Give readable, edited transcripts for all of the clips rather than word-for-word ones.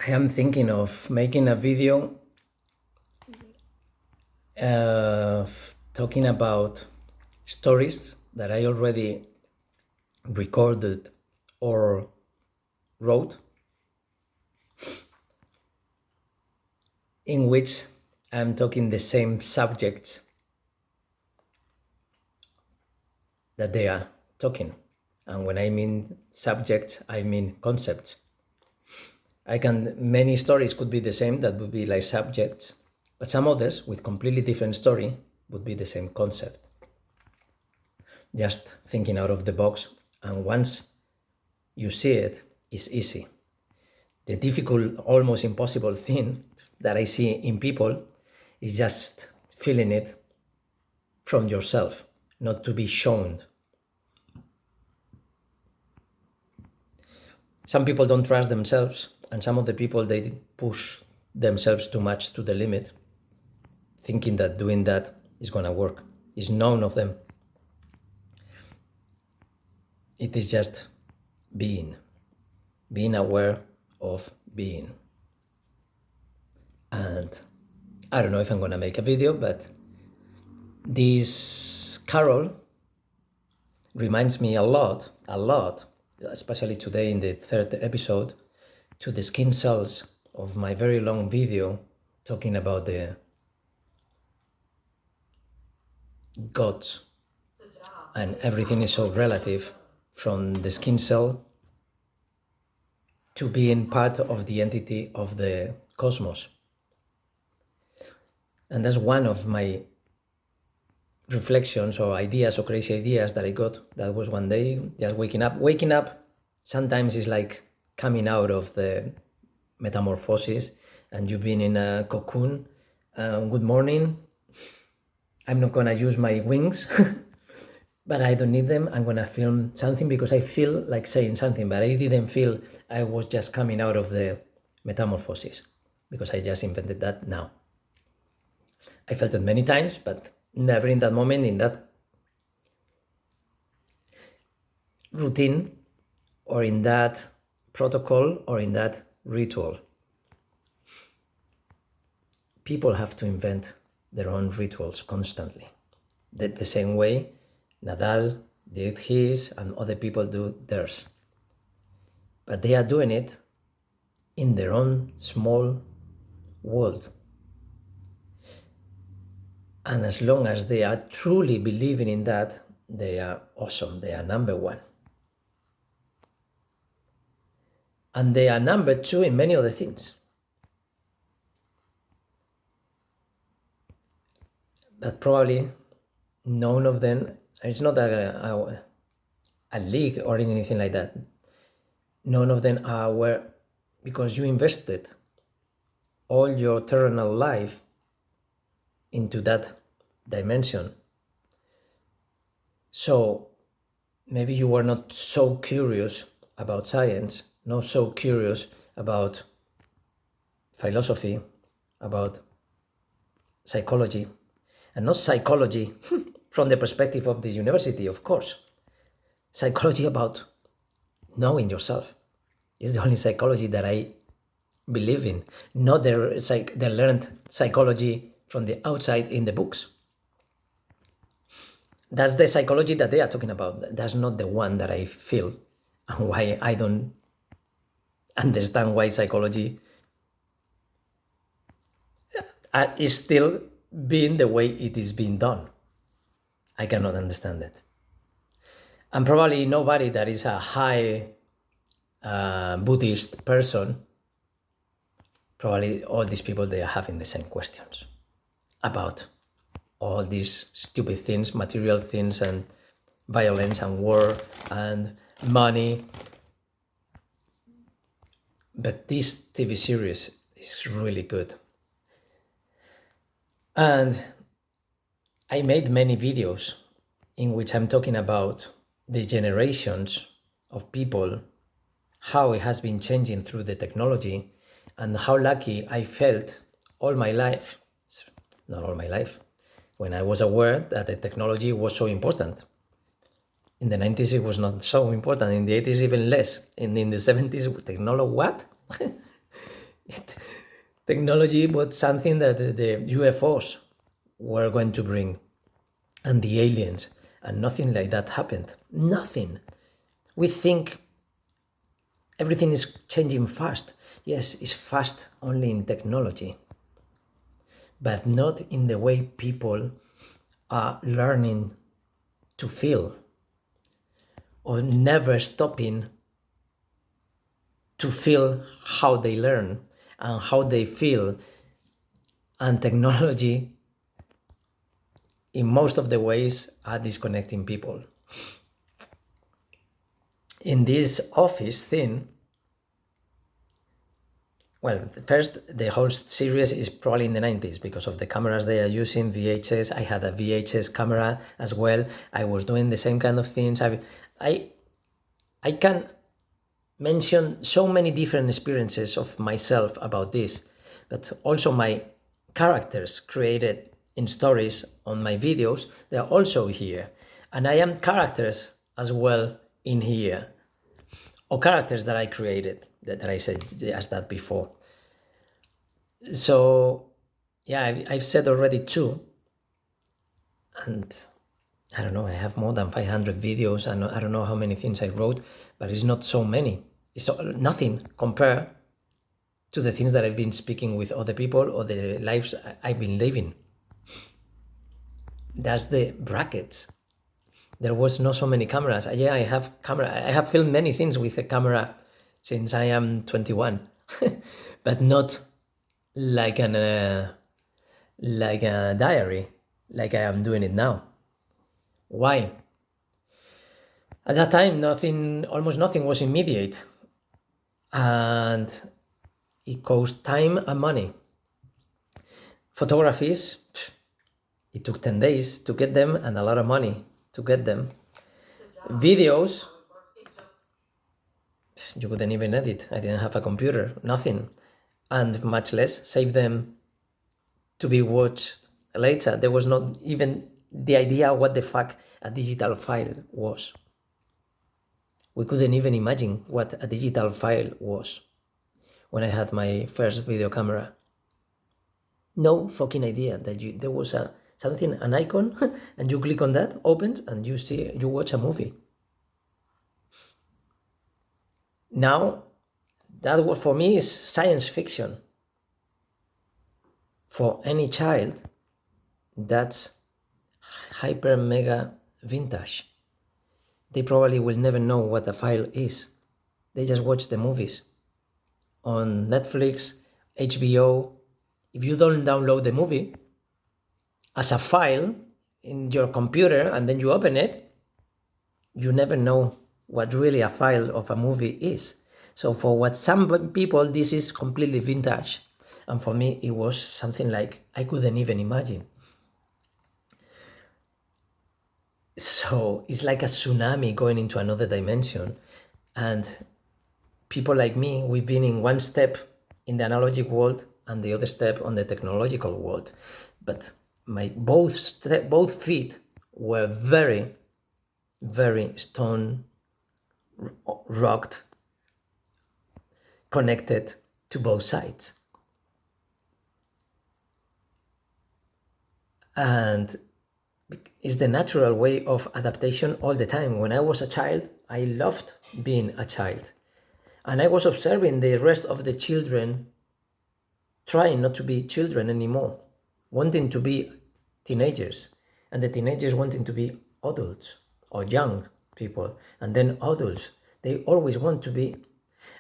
I am thinking of making a video talking about stories that I already recorded or wrote, in which I'm talking the same subjects that they are talking. And when I mean subjects, I mean concepts. Many stories could be the same, that would be like subjects, but some others with completely different story would be the same concept. Just thinking out of the box, and once you see it, it's easy. The difficult, almost impossible thing that I see in people is just feeling it from yourself, not to be shown. Some people don't trust themselves, and some of the people, they push themselves too much to the limit, thinking that doing that is gonna work. It's none of them. It is just being aware of being. And I don't know if I'm gonna make a video, but this Carol reminds me a lot, especially today in the third episode, to the skin cells of my very long video talking about the gods, and everything is so relative, from the skin cell to being part of the entity of the cosmos. And that's one of my reflections or ideas or crazy ideas that I got. That was one day just waking up sometimes is like coming out of the metamorphosis, and you've been in a cocoon. Good morning, I'm not gonna use my wings but I don't need them. I'm gonna film something because I feel like saying something, but I didn't feel I was just coming out of the metamorphosis, because I just invented that now. I felt it many times, but never in that moment, in that routine, or in that protocol, or in that ritual. People have to invent their own rituals constantly. The same way Nadal did his and other people do theirs. But they are doing it in their own small world. And as long as they are truly believing in that, they are awesome. They are number one. And they are number two in many other things. But probably none of them, it's not a league or anything like that. None of them are aware, because you invested all your terrenal life into that dimension. So maybe you were not so curious about science, not so curious about philosophy, about psychology, and not psychology from the perspective of the university, of course. Psychology about knowing yourself is the only psychology that I believe in, not the learned psychology from the outside in the books. That's the psychology that they are talking about. That's not the one that I feel, and why I don't understand why psychology is still being the way it is being done. I cannot understand it. And probably nobody that is a high Buddhist person, probably all these people, they are having the same questions about all these stupid things, material things, and violence and war and money. But this TV series is really good. And I made many videos in which I'm talking about the generations of people, how it has been changing through the technology, and how lucky I felt all my life, not all my life, when I was aware that the technology was so important. In the 90s, it was not so important. In the 80s, even less. And in the 70s, technology, what? Technology was something that the UFOs were going to bring, and the aliens, and nothing like that happened. Nothing. We think everything is changing fast. Yes, it's fast only in technology, but not in the way people are learning to feel or never stopping to feel how they learn and how they feel. And technology, in most of the ways, are disconnecting people. In this office thing, well, first, the whole series is probably in the 90s because of the cameras they are using, VHS. I had a VHS camera as well. I was doing the same kind of things. I can mention so many different experiences of myself about this, but also my characters created in stories on my videos, they are also here. And I am characters as well in here, or characters that I created, that I said as that before. So yeah, I've said already two, and I don't know, I have more than 500 videos, and I don't know how many things I wrote, but it's not so many. It's nothing compared to the things that I've been speaking with other people or the lives I've been living. That's the brackets. There was not so many cameras. Yeah, I have filmed many things with a camera since I am 21, but not like a diary, like I am doing it now. Why? At that time, almost nothing was immediate, and it cost time and money. Photographies, it took 10 days to get them and a lot of money to get them. Videos, you couldn't even edit. I didn't have a computer, nothing, and much less save them to be watched later. There was not even the idea what the fuck a digital file was. We couldn't even imagine what a digital file was when I had my first video camera. No fucking idea that there was something, an icon, and you click on that, opens, and you watch a movie. Now, that was for me is science fiction. For any child, that's hyper mega vintage. They probably will never know what a file is. They just watch the movies on Netflix, HBO. If you don't download the movie as a file in your computer and then you open it, you never know what really a file of a movie is. So for what some people, this is completely vintage. And for me, it was something like I couldn't even imagine. So it's like a tsunami going into another dimension. And people like me, we've been in one step in the analogic world and the other step on the technological world. But my both feet were very, very stone rocked, connected to both sides. And it's the natural way of adaptation all the time. When I was a child, I loved being a child. And I was observing the rest of the children trying not to be children anymore, wanting to be teenagers, and the teenagers wanting to be adults or young people, and then adults. They always want to be,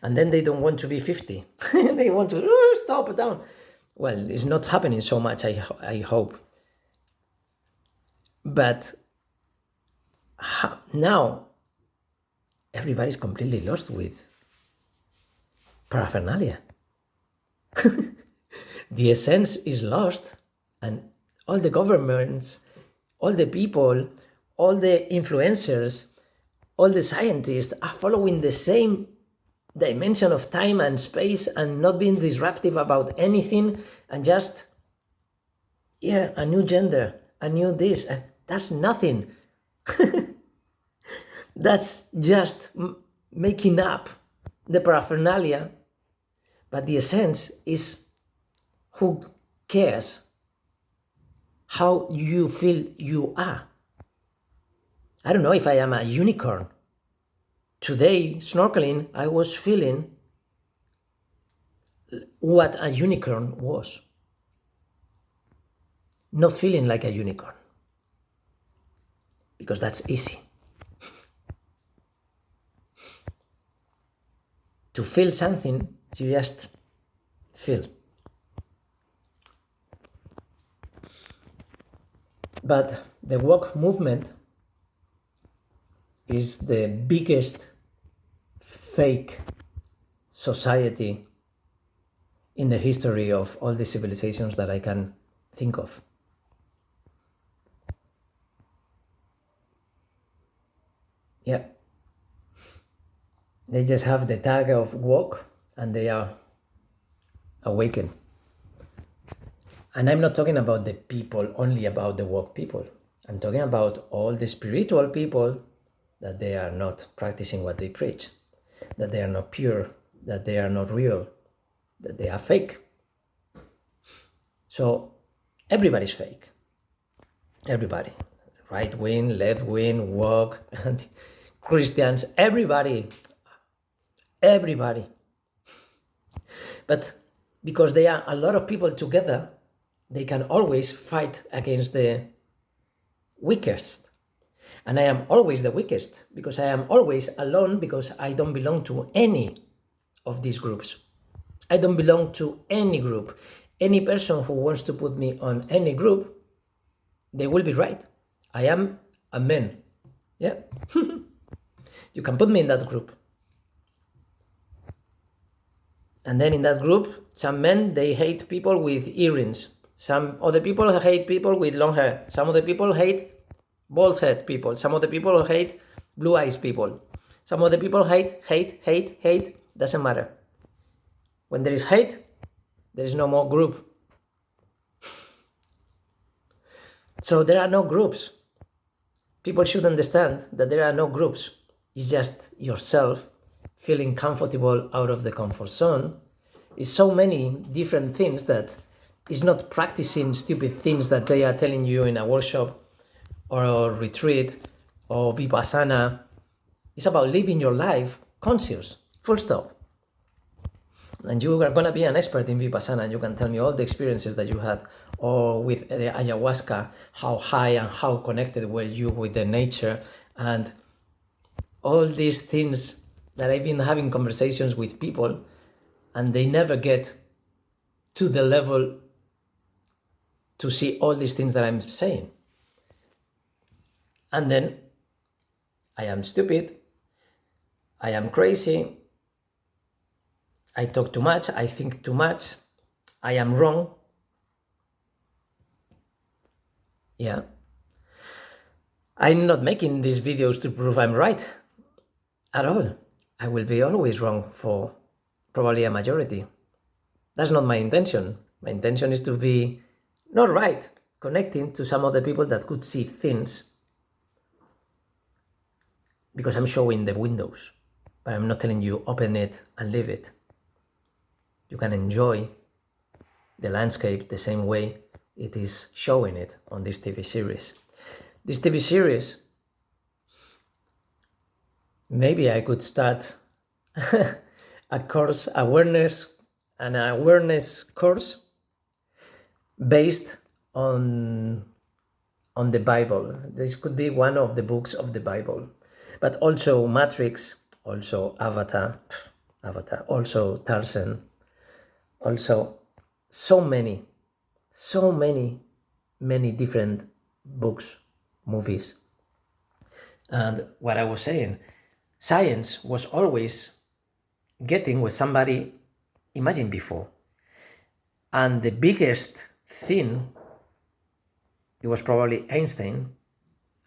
and then they don't want to be 50. They want to stop down. Well, it's not happening so much, I hope. But now everybody's completely lost with paraphernalia. The essence is lost, and all the governments, all the people, all the influencers, all the scientists are following the same dimension of time and space and not being disruptive about anything, and just, yeah, a new gender, a new this. That's nothing. That's just making up the paraphernalia, but the essence is who cares how you feel you are? I don't know if I am a unicorn. Today, snorkeling, I was feeling what a unicorn was. Not feeling like a unicorn. Because that's easy. To feel something, you just feel. But the woke movement is the biggest fake society in the history of all the civilizations that I can think of. Yeah. They just have the tag of woke and they are awakened. And I'm not talking about the people, only about the woke people. I'm talking about all the spiritual people that they are not practicing what they preach, that they are not pure, that they are not real, that they are fake. So everybody's fake. Everybody. Right wing, left wing, woke, and Christians, everybody. Everybody. But because they are a lot of people together, they can always fight against the weakest. And I am always the weakest because I am always alone because I don't belong to any of these groups. I don't belong to any group. Any person who wants to put me on any group, they will be right. I am a man. Yeah. You can put me in that group. And then in that group, some men, they hate people with earrings. Some other people hate people with long hair. Some other people hate bald head people. Some other people hate blue eyes people. Some other people hate. Doesn't matter. When there is hate, there is no more group. So there are no groups. People should understand that there are no groups. It's just yourself feeling comfortable out of the comfort zone. It's so many different things that it's not practicing stupid things that they are telling you in a workshop or a retreat or vipassana. It's about living your life conscious, full stop. And you are going to be an expert in vipassana and you can tell me all the experiences that you had, or with the ayahuasca, how high and how connected were you with the nature, and all these things that I've been having conversations with people and they never get to the level to see all these things that I'm saying. And then I am stupid, I am crazy, I talk too much, I think too much, I am wrong. Yeah. I'm not making these videos to prove I'm right at all. I will be always wrong for probably a majority. That's not my intention. My intention is to be not right, connecting to some other people that could see things because I'm showing the windows, but I'm not telling you open it and leave it. You can enjoy the landscape the same way it is showing it on this TV series. This TV series, maybe I could start a course, an awareness course based on the Bible. This could be one of the books of the Bible, but also Matrix, also Avatar, also Tarzan, also so many different books, movies. And what I was saying, science was always getting what somebody imagined before. And the biggest thing, it was probably Einstein.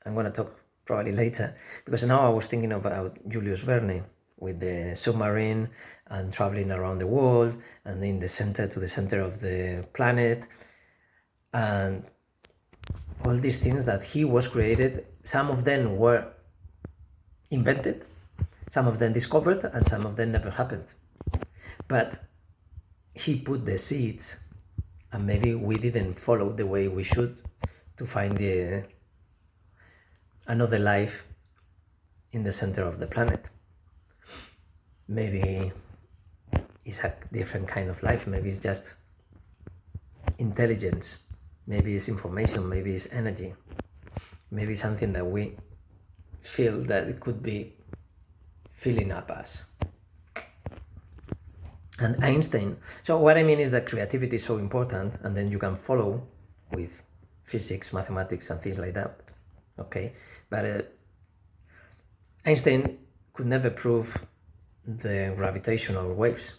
I'm going to talk probably later, because now I was thinking about Julius Verne with the submarine and traveling around the world and in the center to the center of the planet, and all these things that he was created. Some of them were invented, some of them discovered, and some of them never happened. But he put the seeds and maybe we didn't follow the way we should to find another life in the center of the planet. Maybe it's a different kind of life. Maybe it's just intelligence. Maybe it's information. Maybe it's energy. Maybe something that we feel that it could be filling up us. And Einstein. So what I mean is that creativity is so important, and then you can follow with physics, mathematics, and things like that. Okay, but Einstein could never prove the gravitational waves.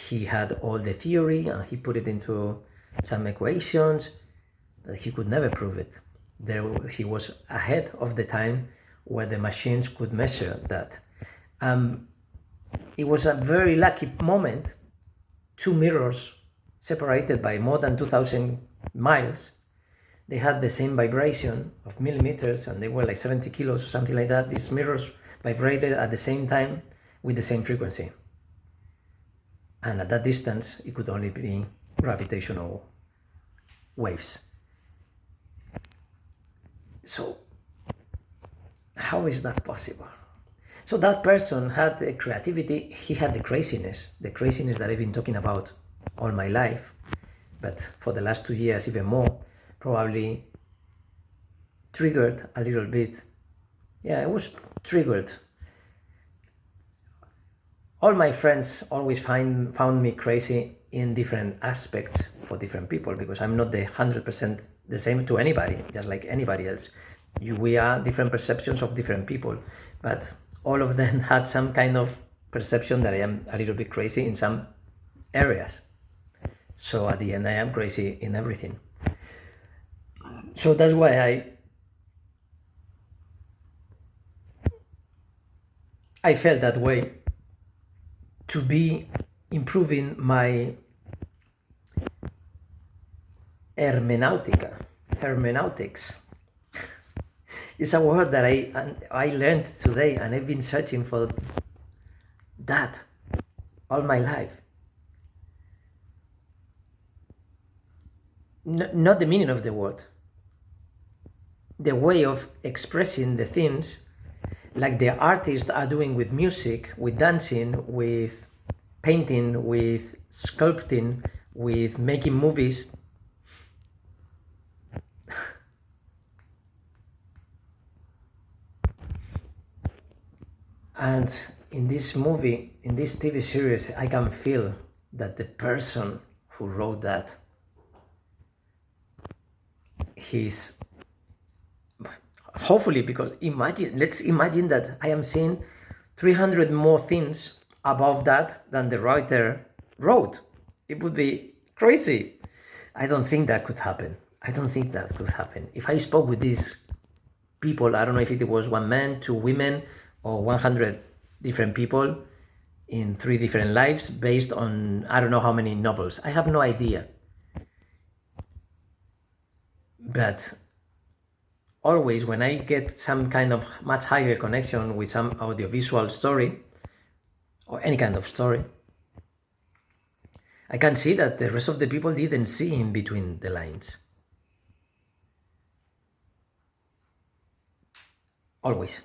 He had all the theory and he put it into some equations, but he could never prove it. He was ahead of the time where the machines could measure that. It was a very lucky moment. Two mirrors separated by more than 2,000 miles. They had the same vibration of millimeters, and they were like 70 kilos or something like that. These mirrors vibrated at the same time with the same frequency. And at that distance, it could only be gravitational waves. So how is that possible? So that person had the creativity, he had the craziness that I've been talking about all my life, but for the last 2 years even more, probably triggered a little bit. Yeah, it was triggered. All my friends always found me crazy in different aspects for different people, because I'm not the 100% the same to anybody, just like anybody else. We are different perceptions of different people, but all of them had some kind of perception that I am a little bit crazy in some areas. So at the end, I am crazy in everything. So that's why I felt that way, to be improving my hermeneutics. It's a word that I learned today, and I've been searching for that all my life. Not the meaning of the word, the way of expressing the things, like the artists are doing with music, with dancing, with painting, with sculpting, with making movies. And in this movie, in this TV series, I can feel that the person who wrote that, he's hopefully, because let's imagine that I am seeing 300 more things above that than the writer wrote. It would be crazy. I don't think that could happen. If I spoke with these people, I don't know if it was one man, two women, or 100 different people in 3 different lives based on I don't know how many novels. I have no idea. But always when I get some kind of much higher connection with some audiovisual story or any kind of story, I can see that the rest of the people didn't see in between the lines. Always.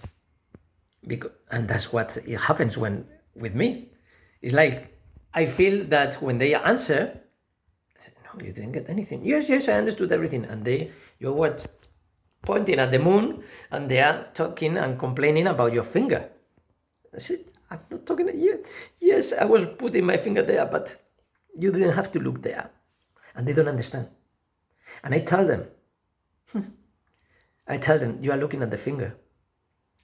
And that's what it happens with me. It's like I feel that when they answer, I say, no, you didn't get anything. Yes, I understood everything. And you were pointing at the moon, and they are talking and complaining about your finger. I said, I'm not talking at you. Yes, I was putting my finger there, but you didn't have to look there. And they don't understand. And I tell them, you are looking at the finger.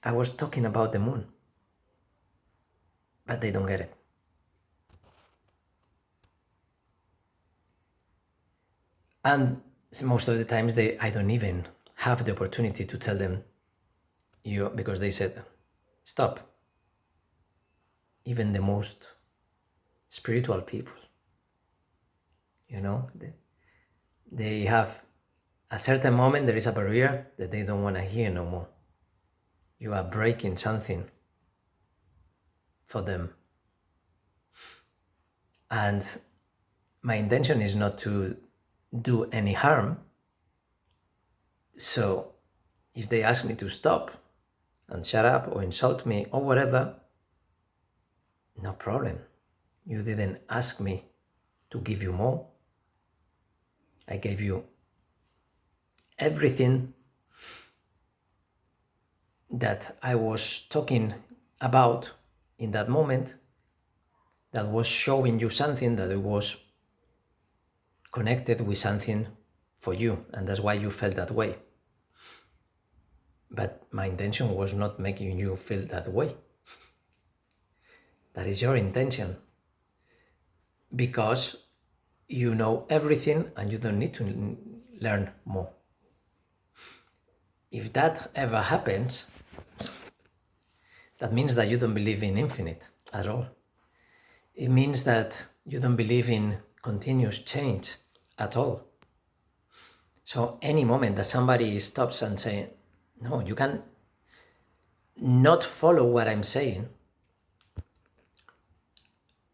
I was talking about the moon. But they don't get it. And most of the times I don't even have the opportunity to tell them, because they said, stop. Even the most spiritual people, they have a certain moment, there is a barrier that they don't want to hear no more. You are breaking something for them. And my intention is not to do any harm. So if they ask me to stop and shut up or insult me or whatever, no problem. You didn't ask me to give you more. I gave you everything that I was talking about in that moment, that was showing you something, that it was connected with something for you, and that's why you felt that way. But my intention was not making you feel that way. That is your intention, because you know everything and you don't need to learn more. If that ever happens, that means that you don't believe in infinite at all. It means that you don't believe in continuous change at all. So any moment that somebody stops and say, no, you can not follow what I'm saying,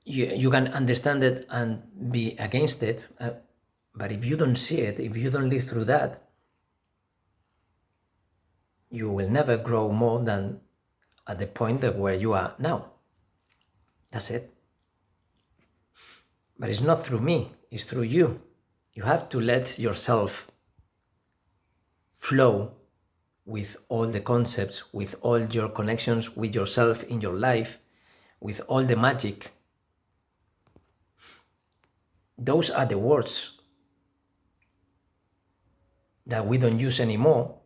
you can understand it and be against it, but if you don't see it, if you don't live through that, you will never grow more than at the point where you are now. That's it. But it's not through me, it's through you. You have to let yourself flow with all the concepts, with all your connections with yourself in your life, with all the magic. Those are the words that we don't use anymore,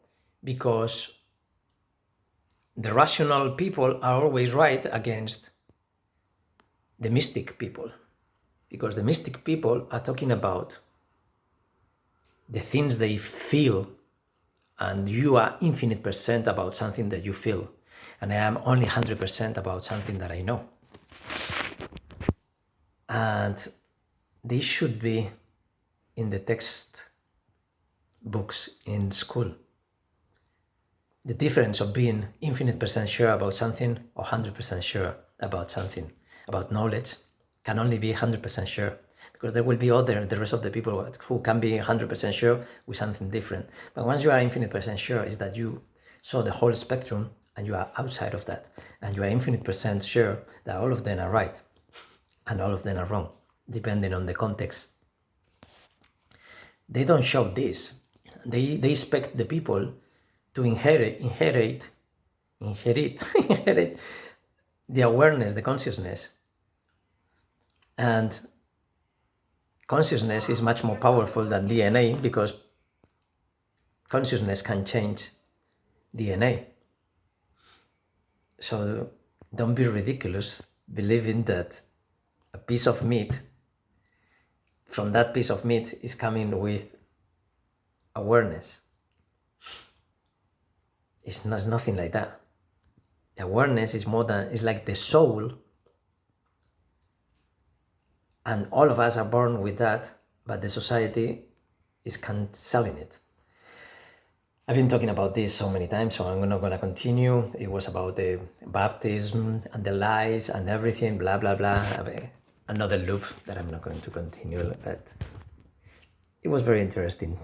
because the rational people are always right against the mystic people. Because the mystic people are talking about the things they feel, and you are infinite percent about something that you feel, and I am only 100% about something that I know. And this should be in the text books in school. The difference of being infinite percent sure about something or 100% sure about something, about knowledge, can only be 100% sure, because there will be the rest of the people who can be 100% sure with something different. But once you are infinite percent sure, is that you saw the whole spectrum and you are outside of that, and you are infinite percent sure that all of them are right and all of them are wrong, depending on the context. They don't show this. They expect the people to inherit the awareness, the consciousness. And consciousness is much more powerful than DNA, because consciousness can change DNA. So don't be ridiculous believing that a piece of meat, from that piece of meat, is coming with awareness. It's nothing like that. The awareness is like the soul, and all of us are born with that, but the society is canceling it. I've been talking about this so many times, so I'm not going to continue. It was about the baptism and the lies and everything, blah, blah, blah. Another loop that I'm not going to continue, but it was very interesting.